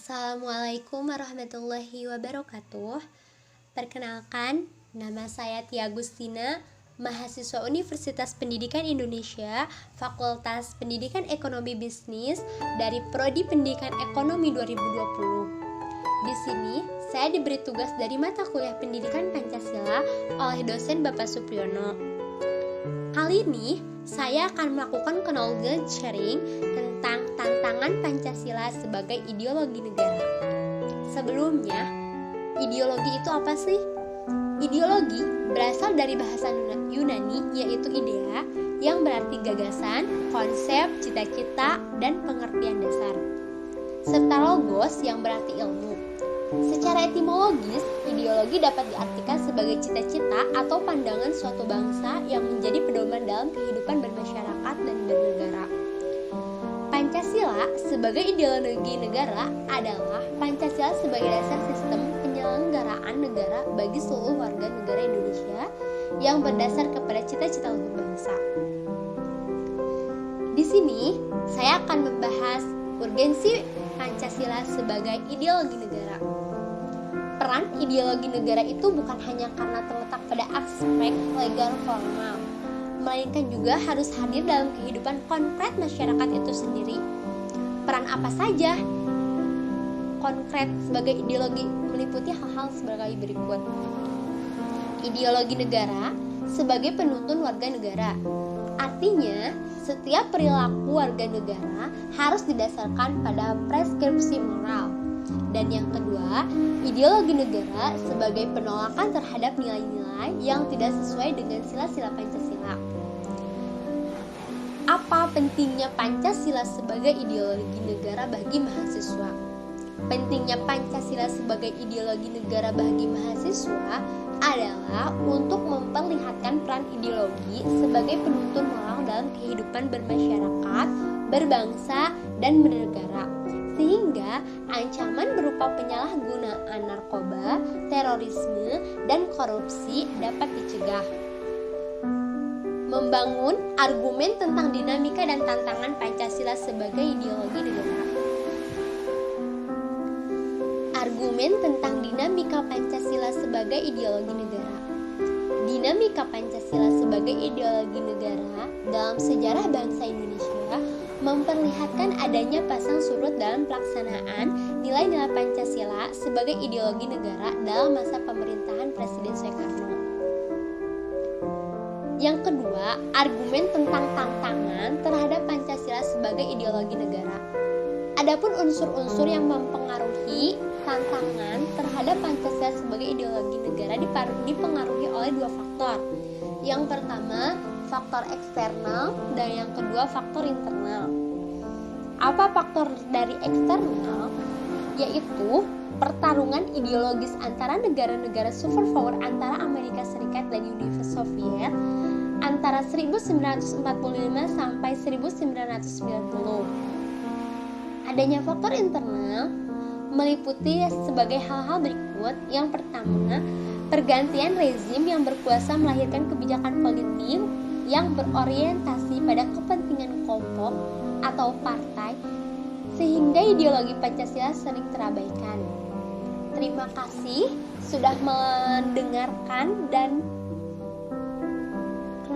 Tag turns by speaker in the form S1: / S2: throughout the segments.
S1: Assalamualaikum warahmatullahi wabarakatuh. Perkenalkan, nama saya Tia Agustina, mahasiswa Universitas Pendidikan Indonesia, Fakultas Pendidikan Ekonomi Bisnis dari Prodi Pendidikan Ekonomi 2020. Di sini, saya diberi tugas dari mata kuliah Pendidikan Pancasila oleh dosen Bapak Supriyono. Kali ini, saya akan melakukan knowledge sharing tentang tantangan Pancasila sebagai ideologi negara. Sebelumnya, ideologi itu apa sih? Ideologi berasal dari bahasa Yunani, yaitu idea, yang berarti gagasan, konsep, cita-cita, dan pengertian dasar, serta logos yang berarti ilmu. Secara etimologis, ideologi dapat diartikan sebagai cita-cita atau pandangan suatu bangsa yang menjadi pedoman dalam kehidupan bermasyarakat dan bernegara. Pancasila sebagai ideologi negara adalah Pancasila sebagai dasar sistem penyelenggaraan negara bagi seluruh warga negara Indonesia yang berdasar kepada cita-cita luhur bangsa. Di sini, saya akan membahas urgensi Pancasila sebagai ideologi negara. Peran ideologi negara itu bukan hanya karena terletak pada aspek legal formal, melainkan juga harus hadir dalam kehidupan konkret masyarakat itu sendiri. Peran apa saja konkret sebagai ideologi meliputi hal-hal sebagai berikut. Ideologi negara sebagai penuntun warga negara. Artinya, setiap perilaku warga negara harus didasarkan pada preskripsi moral. Dan yang kedua, ideologi negara sebagai penolakan terhadap nilai-nilai yang tidak sesuai dengan sila-sila Pancasila. Apa pentingnya Pancasila sebagai ideologi negara bagi mahasiswa? Pentingnya Pancasila sebagai ideologi negara bagi mahasiswa adalah untuk memperlihatkan peran ideologi sebagai penuntun moral dalam kehidupan bermasyarakat, berbangsa, dan bernegara, sehingga ancaman berupa penyalahgunaan narkoba, terorisme, dan korupsi dapat dicegah. Membangun argumen tentang dinamika dan tantangan Pancasila sebagai ideologi negara. Argumen tentang dinamika Pancasila sebagai ideologi negara. Dinamika Pancasila sebagai ideologi negara dalam sejarah bangsa Indonesia memperlihatkan adanya pasang surut dalam pelaksanaan nilai-nilai Pancasila sebagai ideologi negara dalam masa pemerintahan Presiden Soekarno. Yang kedua, argumen tentang tantangan terhadap Pancasila sebagai ideologi negara. Adapun unsur-unsur yang mempengaruhi tantangan terhadap Pancasila sebagai ideologi negara dipengaruhi oleh dua faktor. Yang pertama, faktor eksternal, dan yang kedua, faktor internal. Apa faktor dari eksternal? Yaitu pertarungan ideologis antara negara-negara superpower antara Amerika Serikat dan Uni Soviet antara 1945 sampai 1990. Adanya faktor internal meliputi sebagai hal-hal berikut. Yang pertama, pergantian rezim yang berkuasa melahirkan kebijakan politik yang berorientasi pada kepentingan kelompok atau partai, sehingga ideologi Pancasila sering terabaikan. Terima kasih sudah mendengarkan dan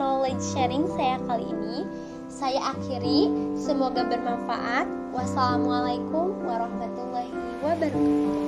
S1: knowledge sharing saya kali ini. Saya akhiri, semoga bermanfaat. Wassalamualaikum warahmatullahi wabarakatuh.